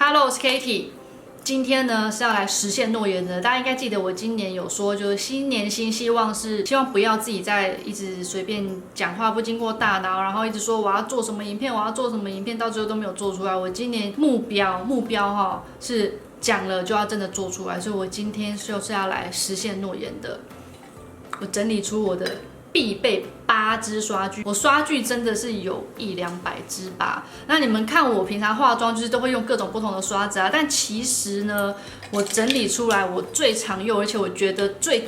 Hello， 我是 Katie。今天呢是要来实现诺言的。大家应该记得我今年有说，就是新年新希望是希望不要自己在一直随便讲话，不经过大脑，然后一直说我要做什么影片，我要做什么影片，到最后都没有做出来。我今年目标是讲了就要真的做出来，所以我今天就是要来实现诺言的。我整理出我的必备8支刷具，我刷具真的是有100-200支吧。那你们看我平常化妆就是都会用各种不同的刷子啊，但其实呢，我整理出来我最常用，而且我觉得最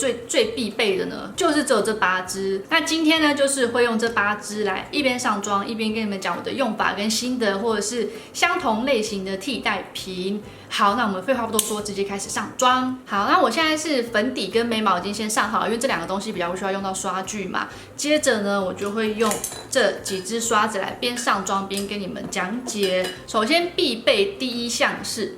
必备的呢，就是只有这8支。那今天呢，就是会用这8支来一边上妆，一边跟你们讲我的用法跟心得，或者是相同类型的替代品。好，那我们废话不多说，直接开始上妆。好，那我现在是粉底跟眉毛已经先上好了，因为这2个东西比较不需要用到刷具嘛。接着呢，我就会用这几支刷子来边上妆边跟你们讲解。首先必备第一项是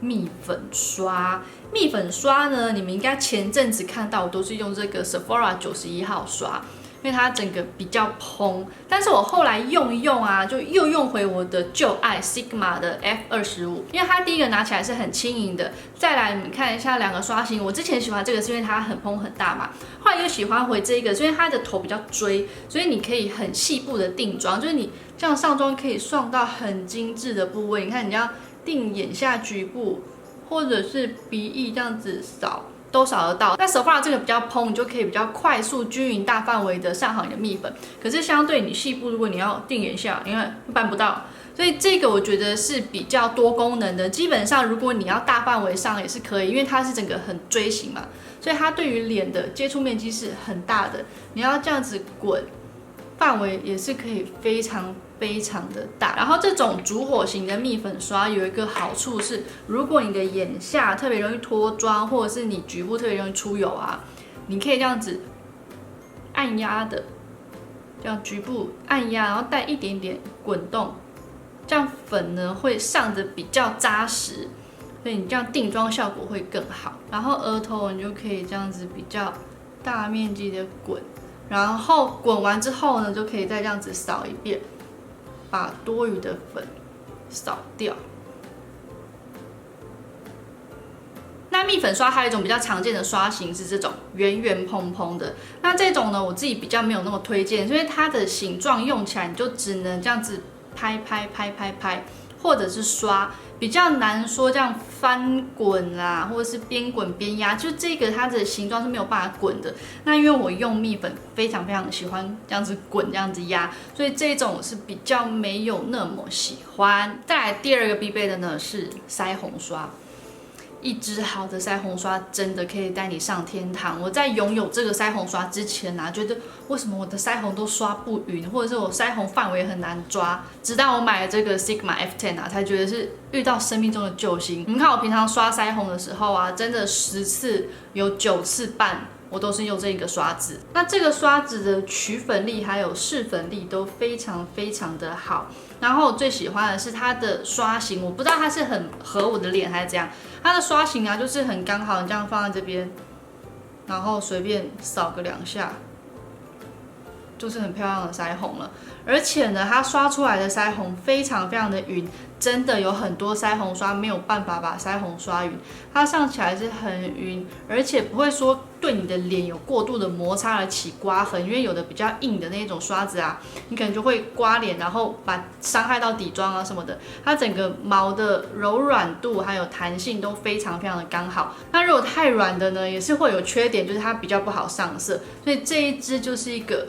蜜粉刷。蜜粉刷呢，你们应该前阵子看到我都是用这个 Sephora 91号刷。因为它整个比较蓬，但是我后来用一用啊，就又用回我的旧爱 Sigma 的 F25，因为它第一个拿起来是很轻盈的。再来你们看一下2个刷型，我之前喜欢这个是因为它很蓬很大嘛，后来又喜欢回这个，所以它的头比较锥，所以你可以很细部的定妆，就是你这样上妆可以上到很精致的部位。你看你这样定眼下局部，或者是鼻翼这样子扫。都扫得到，那Sephora这个比较蓬，你就可以比较快速、均匀、大范围的上好你的蜜粉。可是相对你细部，如果你要定眼下，因为办不到，所以这个我觉得是比较多功能的。基本上如果你要大范围上也是可以，因为它是整个很锥形嘛，所以它对于脸的接触面积是很大的。你要这样子滚，范围也是可以非常的大。然后这种主火型的蜜粉刷有一个好处是，如果你的眼下特别容易脱妆，或者是你局部特别容易出油啊，你可以这样子按压的，这样局部按压，然后带一点点滚动，这样粉呢会上的比较扎实，所以你这样定妆效果会更好。然后额头你就可以这样子比较大面积的滚，然后滚完之后呢，就可以再这样子扫一遍。把多余的粉扫掉。那蜜粉刷还有一种比较常见的刷型是这种圆圆蓬蓬的，那这种呢我自己比较没有那么推荐，因为它的形状用起来你就只能这样子拍，或者是刷，比较难说这样翻滚啦，或者是边滚边压，就这个它的形状是没有办法滚的。那因为我用蜜粉非常喜欢这样子滚这样子压，所以这种是比较没有那么喜欢。再来第2个必备的呢是腮红刷。一支好的腮红刷真的可以带你上天堂。我在拥有这个腮红刷之前啊，觉得为什么我的腮红都刷不匀，或者是我腮红范围很难抓，直到我买了这个 Sigma F10 啊，才觉得是遇到生命中的救星。你们看我平常刷腮红的时候啊，真的10次有9次半我都是用这个刷子。那这个刷子的取粉力还有试粉力都非常的好。然后我最喜欢的是它的刷型，我不知道它是很合我的脸还是怎样。它的刷型啊，就是很刚好，你这样放在这边，然后随便扫个2下，就是很漂亮的腮红了。而且呢，它刷出来的腮红非常的匀，真的有很多腮红刷没有办法把腮红刷匀，它上起来是很匀，而且不会说对你的脸有过度的摩擦而起刮痕，因为有的比较硬的那种刷子啊，你可能就会刮脸，然后把伤害到底妆啊什么的。它整个毛的柔软度还有弹性都非常的刚好。那如果太软的呢，也是会有缺点，就是它比较不好上色，所以这一支就是一个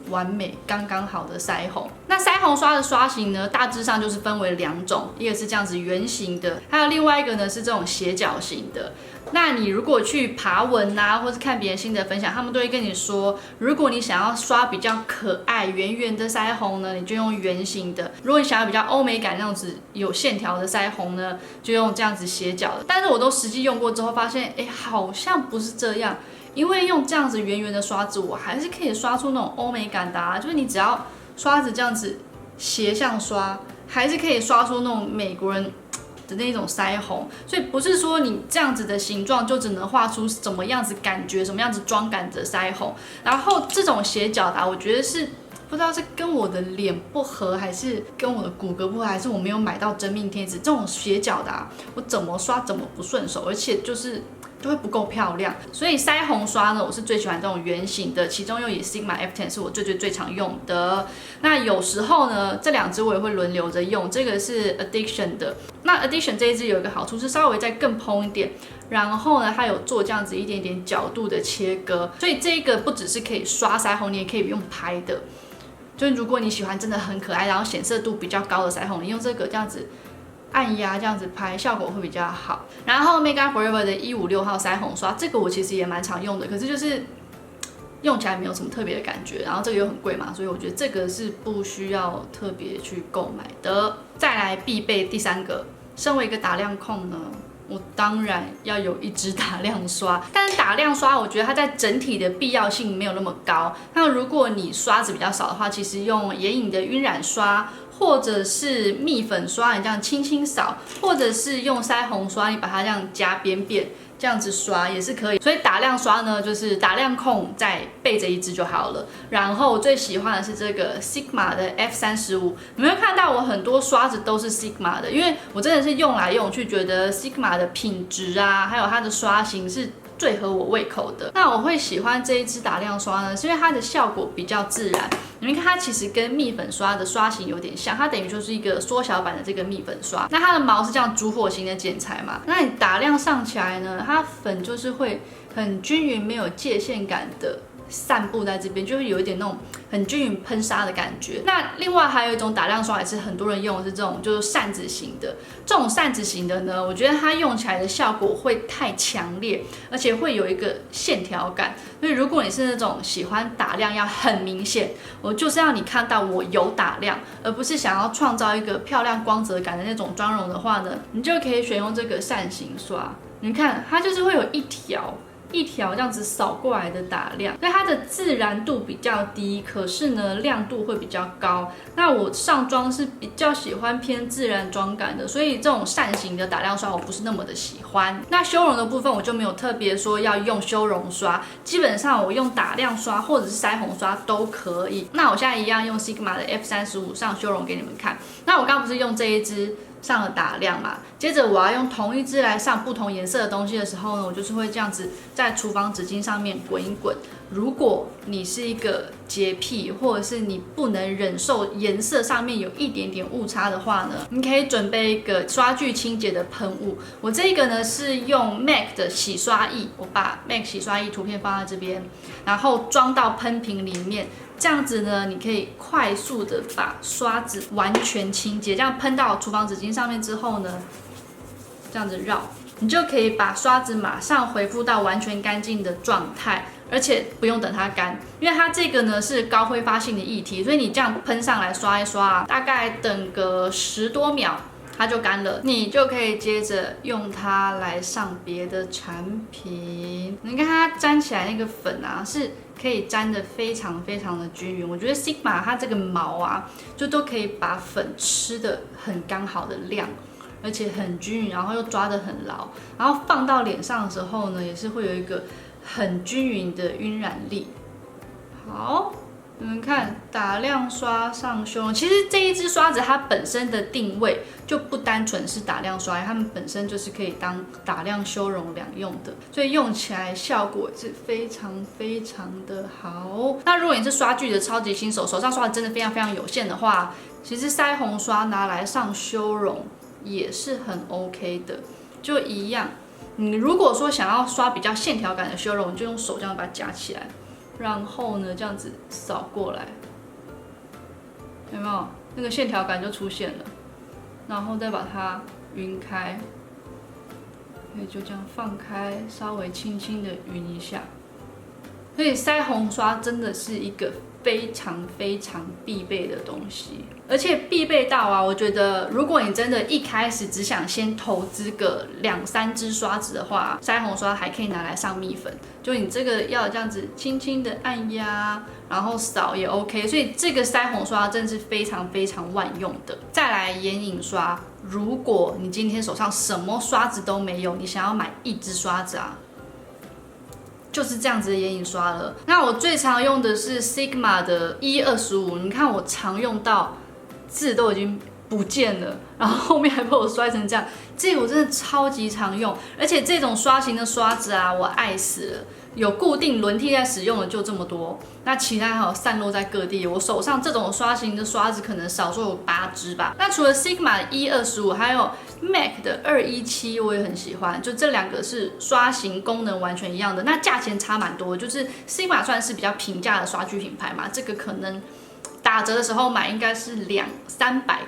完美刚好的腮红。那腮红刷的刷型呢，大致上就是分为2种，一个是这样子圆形的，还有另外一个呢是这种斜角形的。那你如果去爬文啊，或是看别人心得分享，他们都会跟你说，如果你想要刷比较可爱圆的腮红呢，你就用圆形的；如果你想要比较欧美感那样子有线条的腮红呢，就用这样子斜角的。但是我都实际用过之后发现，好像不是这样。因为用这样子圆的刷子，我还是可以刷出那种欧美感的啊，就是你只要刷子这样子斜向刷，还是可以刷出那种美国人的那种腮红。所以不是说你这样子的形状就只能画出什么样子感觉、什么样子妆感的腮红。然后这种斜角的，我觉得是不知道是跟我的脸不合，还是跟我的骨骼不合，还是我没有买到真命贴纸。这种斜角的我怎么刷怎么不顺手，而且就会不够漂亮。所以腮红刷呢，我是最喜欢这种圆形的，其中又以 Sigma F10 是我最常用的。那有时候呢，这2支我也会轮流着用。这个是 Addiction 的，那 Addiction 这一支有一个好处是稍微再更蓬一点，然后呢，它有做这样子一点点角度的切割，所以这个不只是可以刷腮红，你也可以用拍的。就是如果你喜欢真的很可爱，然后显色度比较高的腮红，你用这个这样子按压这样子拍，效果会比较好。然后 Make Up Forever 的156号腮红刷，这个我其实也蛮常用的，可是就是用起来没有什么特别的感觉，然后这个又很贵嘛，所以我觉得这个是不需要特别去购买的。再来必备第3个，身为一个打亮控呢，我当然要有一支打亮刷，但是打亮刷我觉得它在整体的必要性没有那么高。那如果你刷子比较少的话，其实用眼影的晕染刷，或者是蜜粉刷，你这样轻轻扫，或者是用腮红刷，你把它这样夹扁扁，这样子刷也是可以。所以打亮刷呢，就是打亮控再备着一支就好了。然后我最喜欢的是这个 Sigma 的 F35，你们会看到我很多刷子都是 Sigma 的，因为我真的是用来用去，觉得 Sigma 的品质啊，还有它的刷型是最合我胃口的。那我会喜欢这一支打亮刷呢，是因为它的效果比较自然。你们看它其实跟蜜粉刷的刷型有点像，它等于就是一个缩小版的这个蜜粉刷。那它的毛是这样烛火型的剪裁嘛，那你打亮上起来呢，它粉就是会很均匀，没有界限感的散布在这边，就会有一点那种很均匀喷砂的感觉。那另外还有一种打亮刷也是很多人用的是这种就是扇子型的，这种扇子型的呢，我觉得它用起来的效果会太强烈，而且会有一个线条感。所以如果你是那种喜欢打亮要很明显，我就是要你看到我有打亮，而不是想要创造一个漂亮光泽感的那种妆容的话呢，你就可以选用这个扇形刷。你看它就是会有一条这样子扫过来的打亮，所以它的自然度比较低，可是呢亮度会比较高。那我上妆是比较喜欢偏自然妆感的，所以这种扇形的打亮刷我不是那么的喜欢。那修容的部分我就没有特别说要用修容刷，基本上我用打亮刷或者是腮红刷都可以。那我现在一样用 Sigma 的 F35上修容给你们看。那我刚刚不是用这一支上了打亮嘛，接着我要用同一支来上不同颜色的东西的时候呢，我就是会这样子在厨房纸巾上面滚一滚。如果你是一个洁癖，或者是你不能忍受颜色上面有一点点误差的话呢，你可以准备一个刷具清洁的喷雾。我这个呢是用 MAC 的洗刷液，我把 MAC 洗刷液图片放在这边，然后装到喷瓶里面。这样子呢，你可以快速的把刷子完全清洁，这样喷到厨房纸巾上面之后呢，这样子绕，你就可以把刷子马上恢复到完全干净的状态，而且不用等它干，因为它这个呢是高挥发性的液体，所以你这样喷上来刷一刷，大概等个10多秒。它就干了，你就可以接着用它来上别的产品。你看它粘起来那个粉啊，是可以粘得非常非常的均匀。我觉得 Sigma 它这个毛啊，就都可以把粉吃得很刚好的亮，而且很均匀，然后又抓得很牢，然后放到脸上的时候呢，也是会有一个很均匀的晕染力。好。你们看，打亮刷上修容，其实这一支刷子它本身的定位就不单纯是打亮刷，它们本身就是可以当打亮修容两用的，所以用起来效果是非常非常的好。那如果你是刷具的超级新手，手上刷的真的非常非常有限的话，其实腮红刷拿来上修容也是很 OK 的，就一样。你如果说想要刷比较线条感的修容，你就用手这样把它夹起来。然后呢，这样子扫过来，有没有那个线条感就出现了？然后再把它晕开，可以就这样放开，稍微轻轻的晕一下。所以腮红刷真的是一个非常非常必备的东西，而且必备到啊，我觉得如果你真的一开始只想先投资个2-3支刷子的话，腮红刷还可以拿来上蜜粉，就你这个要这样子轻轻的按压，然后扫也 OK， 所以这个腮红刷真的是非常非常万用的。再来眼影刷，如果你今天手上什么刷子都没有，你想要买一支刷子啊，就是这样子的眼影刷了。那我最常用的是 Sigma 的125，你看我常用到字都已经不见了，然后后面还被我摔成这样，这个我真的超级常用，而且这种刷型的刷子啊，我爱死了。有固定轮替在使用的就这么多，那其他还有散落在各地。我手上这种刷型的刷子可能少说有8支吧。那除了 Sigma 的125，还有 MAC 的217，我也很喜欢。就这2个是刷型功能完全一样的，那价钱差蛮多。就是 Sigma 算是比较平价的刷具品牌嘛，这个可能打折的时候买应该是200-300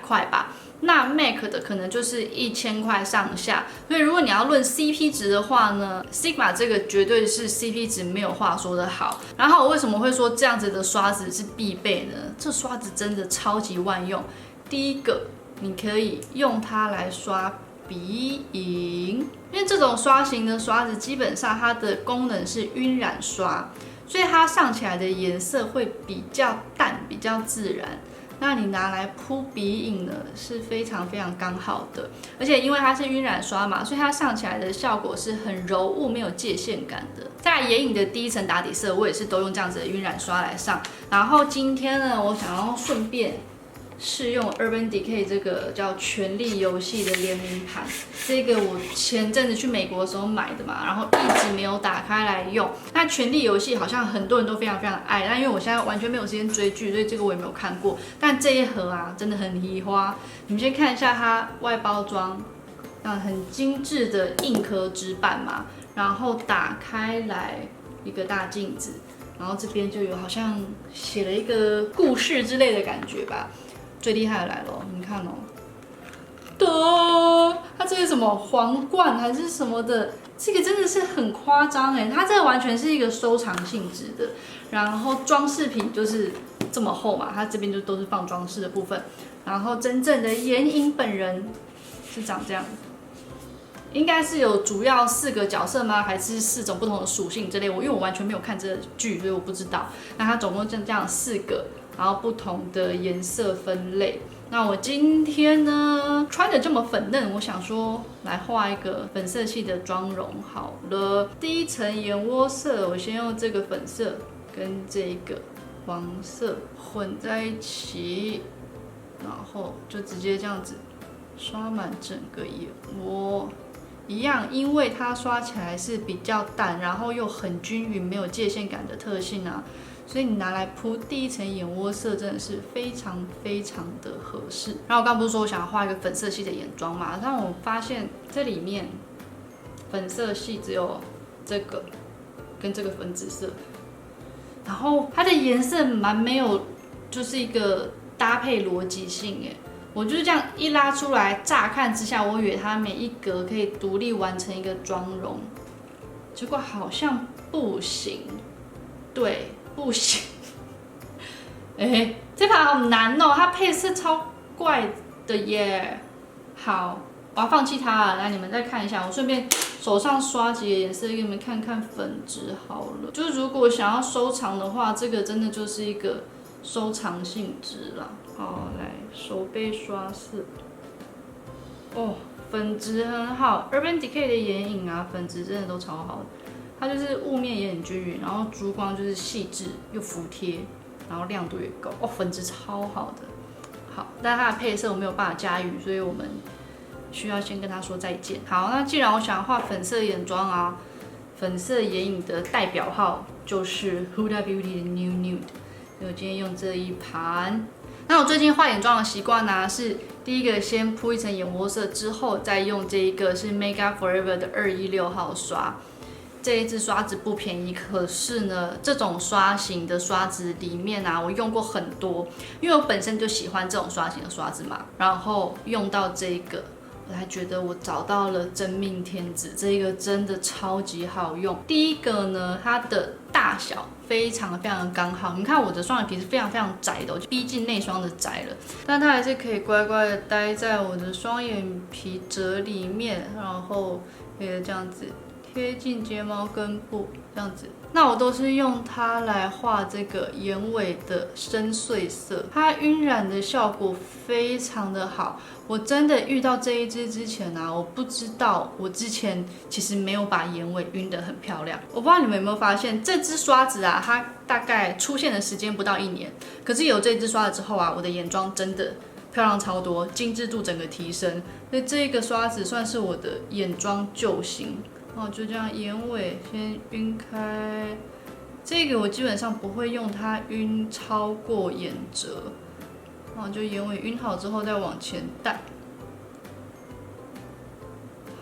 块吧。那 MAC 的可能就是1000块上下，所以如果你要论 CP 值的话呢 ，Sigma 这个绝对是 CP 值没有话说的好。然后我为什么会说这样子的刷子是必备呢？这刷子真的超级万用。第一个，你可以用它来刷鼻影，因为这种刷型的刷子基本上它的功能是晕染刷，所以它上起来的颜色会比较淡，比较自然。那你拿来铺鼻影呢，是非常非常刚好的，而且因为它是晕染刷嘛，所以它上起来的效果是很柔雾，没有界限感的。在眼影的第一层打底色，我也是都用这样子的晕染刷来上。然后今天呢，我想要顺便试用 Urban Decay 这个叫权力游戏的联名盘，这个我前阵子去美国的时候买的嘛，然后一直没有打开来用。那权力游戏好像很多人都非常非常爱，但因为我现在完全没有时间追剧，所以这个我也没有看过。但这一盒啊，真的很移花。你们先看一下它外包装，很精致的硬壳纸板嘛，然后打开来一个大镜子，然后这边就有好像写了一个故事之类的感觉吧。最厉害的来了，你看它这个什么皇冠还是什么的，这个真的是很夸张哎，它这个完全是一个收藏性质的，然后装饰品就是这么厚嘛，它这边就都是放装饰的部分，然后真正的眼影本人是长这样，应该是有主要4个角色吗？还是4种不同的属性之类？因为我完全没有看这个剧，所以我不知道。那它总共这样4个。然后不同的颜色分类。那我今天呢穿的这么粉嫩，我想说来画一个粉色系的妆容好了。第一层眼窝色，我先用这个粉色跟这个黄色混在一起，然后就直接这样子刷满整个眼窝。一样，因为它刷起来是比较淡，然后又很均匀，没有界限感的特性啊。所以你拿来铺第一层眼窝色真的是非常非常的合适。然后我刚不是说我想要画一个粉色系的眼妆嘛，但我发现这里面粉色系只有这个跟这个粉紫色，然后它的颜色蛮没有，就是一个搭配逻辑性哎。我就是这样一拉出来，乍看之下我以为它每一格可以独立完成一个妆容，结果好像不行，对。不行，这盘好难哦，它配色超怪的耶。好，我要放弃它了。来，你们再看一下，我顺便手上刷几个颜色给你们看看粉质好了。就是如果想要收藏的话，这个真的就是一个收藏性质啦。好，来手背刷色，哦，粉质很好 ，Urban Decay 的眼影啊，粉质真的都超好的。它就是雾面也很均匀，然后珠光就是细致又服帖，然后亮度也够，哦，粉质超好的。好，但它的配色我没有办法驾驭，所以我们需要先跟他说再见。好，那既然我想画粉色眼妆啊，粉色眼影的代表号就是 Huda Beauty 的 New Nude， 所以我今天用这一盘。那我最近画眼妆的习惯呢，是第一个先铺一层眼窝色，之后再用这一个是 Make Up Forever 的216号刷。这一支刷子不便宜，可是呢，这种刷型的刷子里面啊，我用过很多，因为我本身就喜欢这种刷型的刷子嘛，然后用到这个，我才觉得我找到了真命天子，这个真的超级好用。第一个呢，它的大小非常非常的刚好，你看我的双眼皮是非常非常窄的，我就逼近内双的窄了，但它还是可以乖乖的待在我的双眼皮褶里面，然后可以这样子贴近睫毛根部这样子。那我都是用它来画这个眼尾的深邃色，它晕染的效果非常的好。我真的遇到这一支之前啊，我不知道我之前其实没有把眼尾晕得很漂亮。我不知道你们有没有发现，这支刷子啊，它大概出现的时间不到1年，可是有这支刷子之后啊，我的眼妆真的漂亮超多，精致度整个提升。所以这个刷子算是我的眼妆救星。哦，就这样眼尾先晕开，这个我基本上不会用它晕超过眼褶，哦，就眼尾晕好之后再往前带。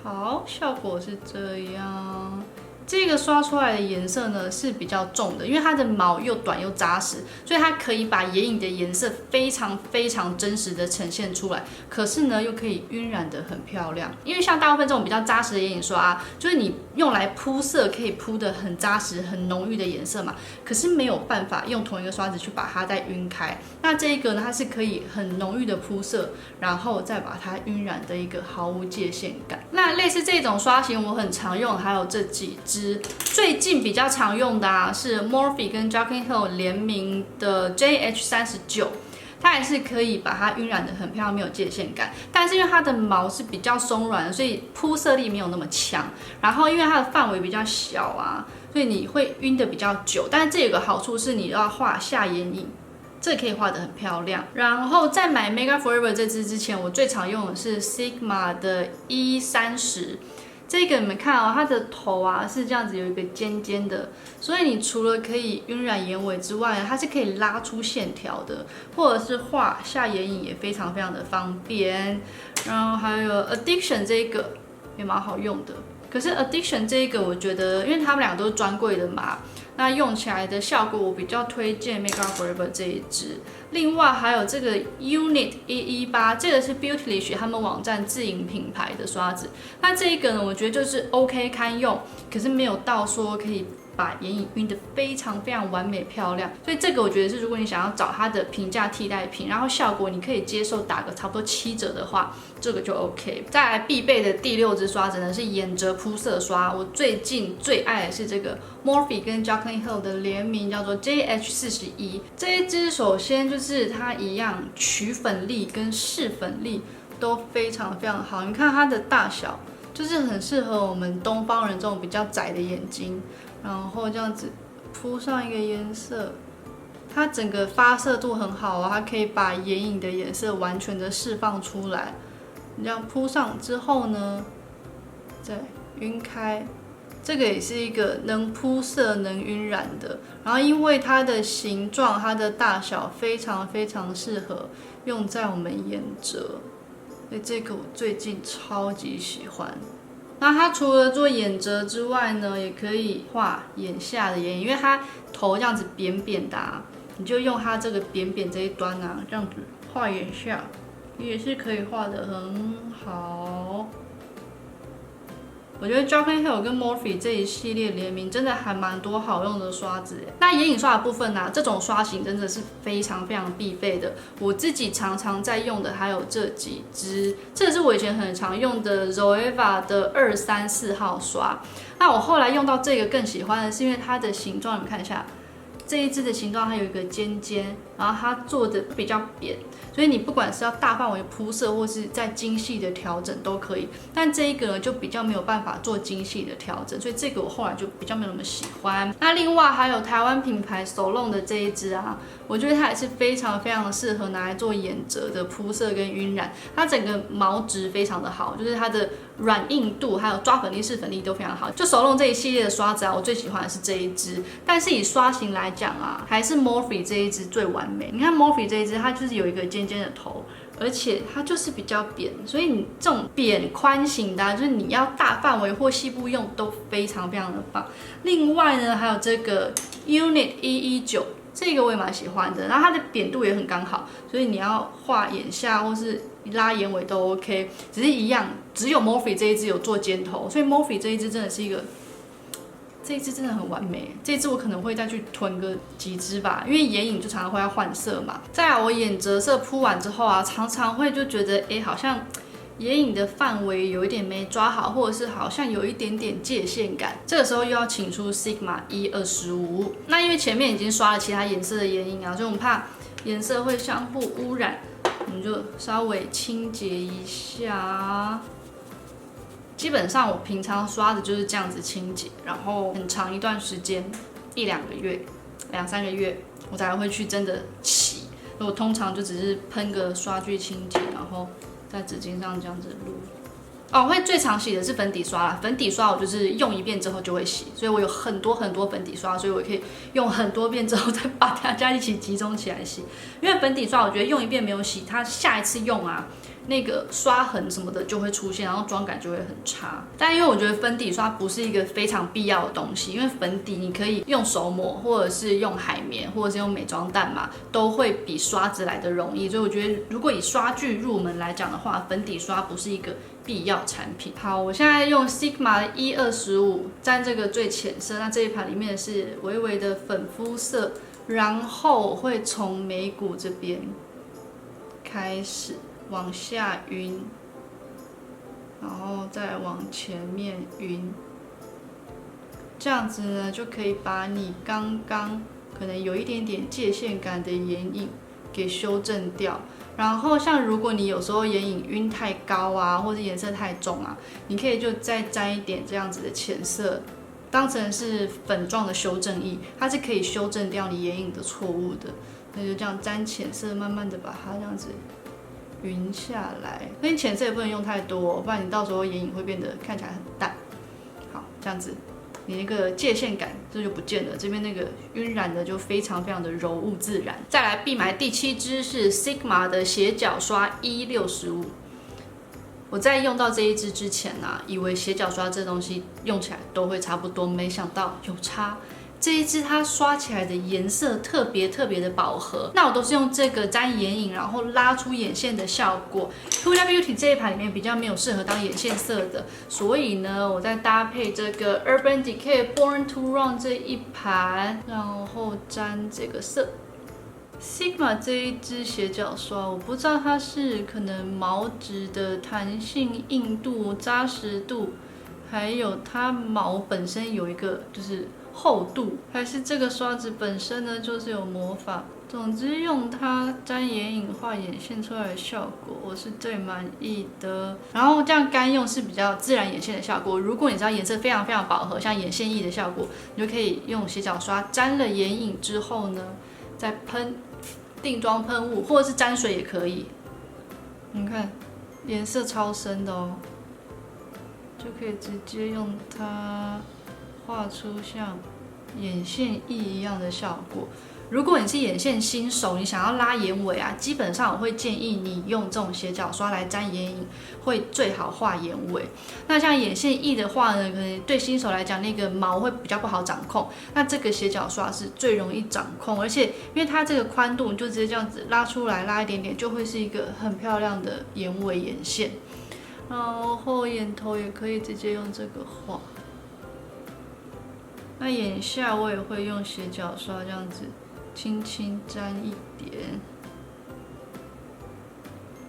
好，效果是这样。这个刷出来的颜色呢是比较重的，因为它的毛又短又扎实，所以它可以把眼影的颜色非常非常真实的呈现出来。可是呢，又可以晕染得很漂亮。因为像大部分这种比较扎实的眼影刷啊，就是你用来铺色可以铺得很扎实、很浓郁的颜色嘛，可是没有办法用同一个刷子去把它再晕开。那这一个呢，它是可以很浓郁的铺色，然后再把它晕染的一个毫无界限感。那类似这种刷型我很常用，还有这几支。最近比较常用的啊是 Morphe 跟 Jaclyn Hill 联名的 JH39，它也是可以把它晕染得很漂亮，没有界限感。但是因为它的毛是比较松软的，所以铺色力没有那么强。然后因为它的范围比较小啊，所以你会晕得比较久。但是这有个好处是你要画下眼影。这可以画得很漂亮。然后在买 Mega Forever 这支之前，我最常用的是 Sigma 的 E30。这个你们看哦，它的头啊是这样子，有一个尖尖的，所以你除了可以晕染眼尾之外，它是可以拉出线条的，或者是画下眼影也非常非常的方便。然后还有 Addiction 这个也蛮好用的，可是 Addiction 这个我觉得，因为他们俩都是专柜的嘛，那用起来的效果我比较推荐 Mega Forever 这一支。另外还有这个 Unit 118，这个是 Beautylish 他们网站自营品牌的刷子。那这一个呢，我觉得就是 OK 堪用，可是没有到说可以把眼影晕得非常非常完美漂亮。所以这个我觉得是，如果你想要找它的平价替代品，然后效果你可以接受打个差不多7折的话，这个就 OK。再来必备的第6支刷子呢是眼褶铺色刷，我最近最爱的是这个 Morphe 跟 Jaclyn Hill 的联名，叫做 JH41。这一支首先就是它一样取粉力跟试粉力都非常非常好，你看它的大小就是很适合我们东方人这种比较窄的眼睛，然后这样子铺上一个颜色。它整个发色度很好啊，它可以把眼影的颜色完全的释放出来。你这样铺上之后呢，再晕开，这个也是一个能铺色、能晕染的。然后因为它的形状、它的大小非常非常适合用在我们眼褶，所以这个我最近超级喜欢。那它除了做眼褶之外呢，也可以画眼下的眼影，因为它头这样子扁扁的啊，你就用它这个扁扁这一端啊，这样子画眼下，也是可以画得很好。我觉得 Jaclyn Hill 跟 Morphe 这一系列联名真的还蛮多好用的刷子耶。那眼影刷的部分呢，这种刷型真的是非常非常必备的。我自己常常在用的还有这几支，这个是我以前很常用的 Zoeva 的234号刷。那我后来用到这个更喜欢的是因为它的形状，你们看一下。这一支的形状它有一个尖尖，然后它做的比较扁，所以你不管是要大范围铺色或是再精细的调整都可以。但这一个呢就比较没有办法做精细的调整，所以这个我后来就比较没有那么喜欢。那另外还有台湾品牌Solon的这一支啊，我觉得它也是非常非常适合拿来做眼褶的铺色跟晕染。它整个毛质非常的好，就是它的软硬度还有抓粉力、试粉力都非常好。就Solon这一系列的刷子啊，我最喜欢的是这一支，但是以刷型来讲啊，还是 Morphe 这一支最完美。你看 Morphe 这一支，它就是有一个尖尖的头，而且它就是比较扁，所以你这种扁宽型的啊，就是你要大范围或细部用都非常非常的棒。另外呢，还有这个 Unit 119。这个我也蛮喜欢的，然后它的扁度也很刚好，所以你要画眼下或是拉眼尾都 OK。只是一样，只有 Morphe 这一支有做尖头，所以 Morphe 这一支真的是一个，这一支真的很完美。这一支我可能会再去囤个几支吧，因为眼影就常常会要换色嘛。再来我眼折色铺完之后啊，常常会就觉得好像眼影的范围有一点没抓好，或者是好像有一点点界限感，这个时候又要请出 Sigma E25。那因为前面已经刷了其他颜色的眼影啊，所以我们怕颜色会相互污染，我们就稍微清洁一下。基本上我平常刷的就是这样子清洁，然后很长一段时间，1-2个月、2-3个月，我才会去真的洗。我通常就只是喷个刷具清洁，然后在纸巾上这样子撸。哦，我会最常洗的是粉底刷啦，粉底刷我就是用一遍之后就会洗，所以我有很多粉底刷，所以我可以用很多遍之后再把大家一起集中起来洗。因为粉底刷我觉得用一遍没有洗，它下一次用啊，那个刷痕什么的就会出现，然后妆感就会很差。但因为我觉得粉底刷不是一个非常必要的东西，因为粉底你可以用手抹，或者是用海绵，或者是用美妆蛋嘛，都会比刷子来的容易。所以我觉得如果以刷具入门来讲的话，粉底刷不是一个必要产品。好，我现在用 Sigma 的 E25沾这个最浅色，那这一盘里面是微微的粉肤色，然后我会从眉骨这边开始往下晕，然后再往前面晕，这样子呢就可以把你刚刚可能有一点点界限感的眼影给修正掉。然后像如果你有时候眼影晕太高啊，或者颜色太重啊，你可以就再沾一点这样子的浅色，当成是粉状的修正液，它是可以修正掉你眼影的错误的。那就这样沾浅色，慢慢的把它这样子匀下来。那你浅色也不能用太多，不然你到时候眼影会变得看起来很淡。好，这样子。你那个界限感这就不见了，这边那个晕染的就非常的柔雾自然。再来必买第7支是 Sigma 的斜角刷 E65。我在用到这一支之前啊，以为斜角刷这东西用起来都会差不多，没想到有差。这一支它刷起来的颜色特别的饱和，那我都是用这个沾眼影，然后拉出眼线的效果。Huda Beauty 这一盘里面比较没有适合当眼线色的，所以呢，我再搭配这个 Urban Decay Born to Run 这一盘，然后沾这个色。Sigma 这一支斜角刷，我不知道它是可能毛质的弹性、硬度、扎实度，还有它毛本身有一个就是厚度，还是这个刷子本身呢就是有魔法。总之用它沾眼影画眼线出来的效果，我是最满意的。然后这样干用是比较自然眼线的效果。如果你知道颜色非常饱和，像眼线液的效果，你就可以用斜角刷沾了眼影之后呢，再喷定妆喷雾，或者是沾水也可以。你看颜色超深的哦，就可以直接用它画出像眼线液一样的效果。如果你是眼线新手，你想要拉眼尾啊，基本上我会建议你用这种斜角刷来沾眼影，会最好画眼尾。那像眼线液的话呢，可能对新手来讲，那个毛会比较不好掌控。那这个斜角刷是最容易掌控，而且因为它这个宽度，你就直接这样子拉出来，拉一点点，就会是一个很漂亮的眼尾眼线。然后眼头也可以直接用这个画。那眼下我也会用斜角刷这样子轻轻沾一点。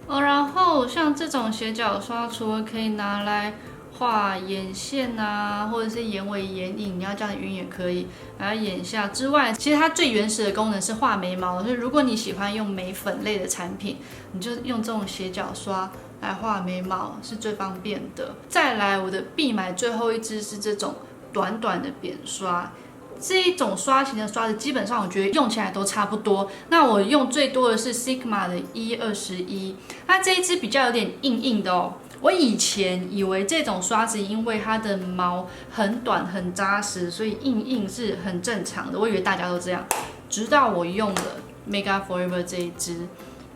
然后像这种斜角刷，除了可以拿来画眼线啊，或者是眼尾眼影，你要这样晕也可以。还有眼下之外，其实它最原始的功能是画眉毛，所以如果你喜欢用眉粉类的产品，你就用这种斜角刷来画眉毛是最方便的。再来，我的必买最后一支是这种短的扁刷。这一种刷型的刷子，基本上我觉得用起来都差不多。那我用最多的是 Sigma 的 E21，它这一支比较有点硬的哦。我以前以为这种刷子因为它的毛很短很扎实，所以硬是很正常的。我以为大家都这样，直到我用了 Mega Forever 这一支，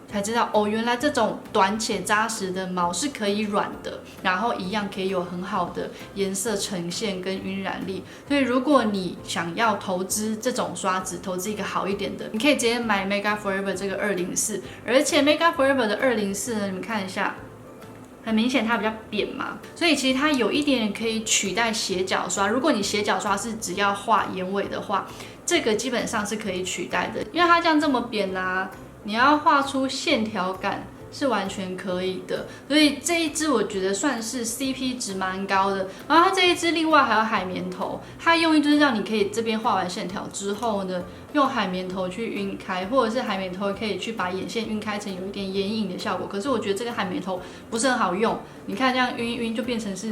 才知道哦，原来这种短且扎实的毛是可以软的，然后一样可以有很好的颜色呈现跟晕染力。所以如果你想要投资这种刷子，投资一个好一点的，你可以直接买 Mega Forever 这个204，而且 Mega Forever 的204呢，你们看一下。很明显它比较扁嘛，所以其实它有一点点可以取代斜角刷。如果你斜角刷是只要画眼尾的话，这个基本上是可以取代的，因为它这样这么扁啊，你要画出线条感是完全可以的。所以这一支我觉得算是 CP 值蛮高的。然后它这一支另外还有海绵头，它用意就是让你可以这边画完线条之后呢，用海绵头去晕开，或者是海绵头可以去把眼线晕开成有一点眼影的效果。可是我觉得这个海绵头不是很好用，你看这样晕一晕就变成是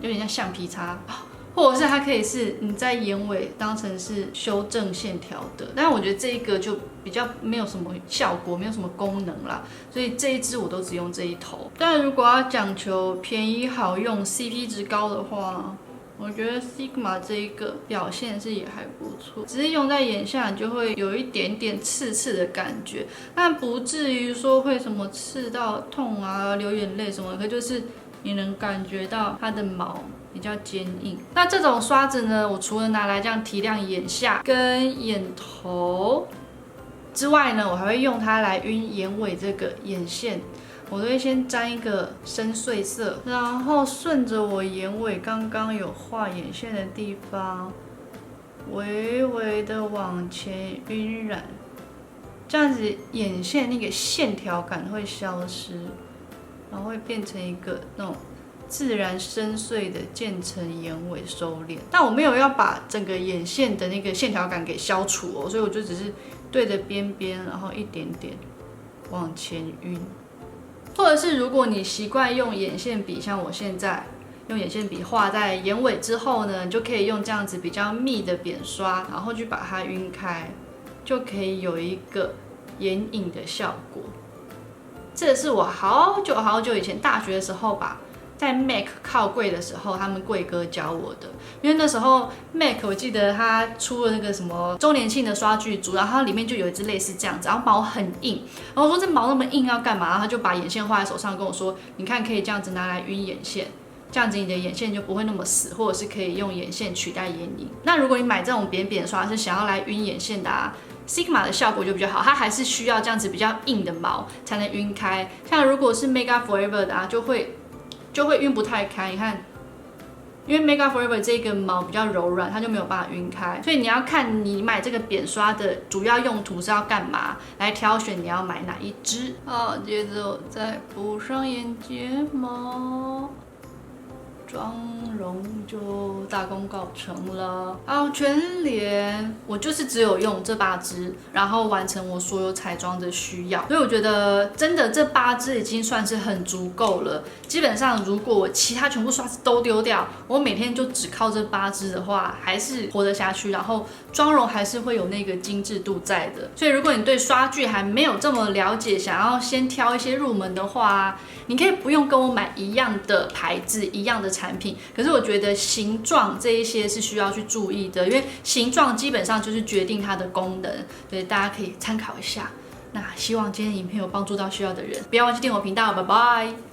有点像橡皮擦。或者是它可以是你在眼尾当成是修正线条的，但是我觉得这一个就比较没有什么效果，没有什么功能啦，所以这一支我都只用这一头。但如果要讲求便宜好用、CP 值高的话，我觉得 Sigma 这一个表现是也还不错，只是用在眼下你就会有一点点刺刺的感觉，但不至于说会什么刺到痛啊、流眼泪什么的，可就是你能感觉到它的毛比较坚硬。那这种刷子呢，我除了拿来这样提亮眼下跟眼头之外呢，我还会用它来晕眼尾这个眼线。我都会先沾一个深邃色，然后顺着我眼尾刚刚有画眼线的地方，微微的往前晕染，这样子眼线那个线条感会消失，然后会变成一个那种自然深邃的渐层眼尾收敛。但我没有要把整个眼线的那个线条感给消除哦，所以我就只是对着边边，然后一点点往前晕。或者是如果你习惯用眼线笔，像我现在用眼线笔画在眼尾之后呢，你就可以用这样子比较密的扁刷，然后去把它晕开，就可以有一个眼影的效果。这是我好久以前大学的时候吧，在 MAC 靠柜的时候，他们柜哥教我的。因为那时候 MAC 我记得他出了那个什么周年庆的刷具组，然后它里面就有一支类似这样子，然后毛很硬。然后我说这毛那么硬要干嘛？然后他就把眼线画在手上跟我说，你看可以这样子拿来晕眼线，这样子你的眼线就不会那么死，或者是可以用眼线取代眼影。那如果你买这种扁扁刷是想要来晕眼线的啊，Sigma 的效果就比较好，它还是需要这样子比较硬的毛才能晕开。像如果是 Mega Forever 的啊，就会晕不太开。你看，因为 Mega Forever 这个毛比较柔软，它就没有办法晕开。所以你要看你买这个扁刷的主要用途是要干嘛，来挑选你要买哪一支。好，接着我再补上眼睫毛。妆容就大功告成了。好，全脸我就是只有用这8支，然后完成我所有彩妆的需要。所以我觉得真的这8支已经算是很足够了。基本上如果我其他全部刷子都丢掉，我每天就只靠这8支的话，还是活得下去，然后妆容还是会有那个精致度在的。所以如果你对刷具还没有这么了解，想要先挑一些入门的话，你可以不用跟我买一样的牌子、一样的产品。可是我觉得形状这一些是需要去注意的，因为形状基本上就是决定它的功能，所以大家可以参考一下。那希望今天的影片有帮助到需要的人，不要忘记订我频道，拜拜。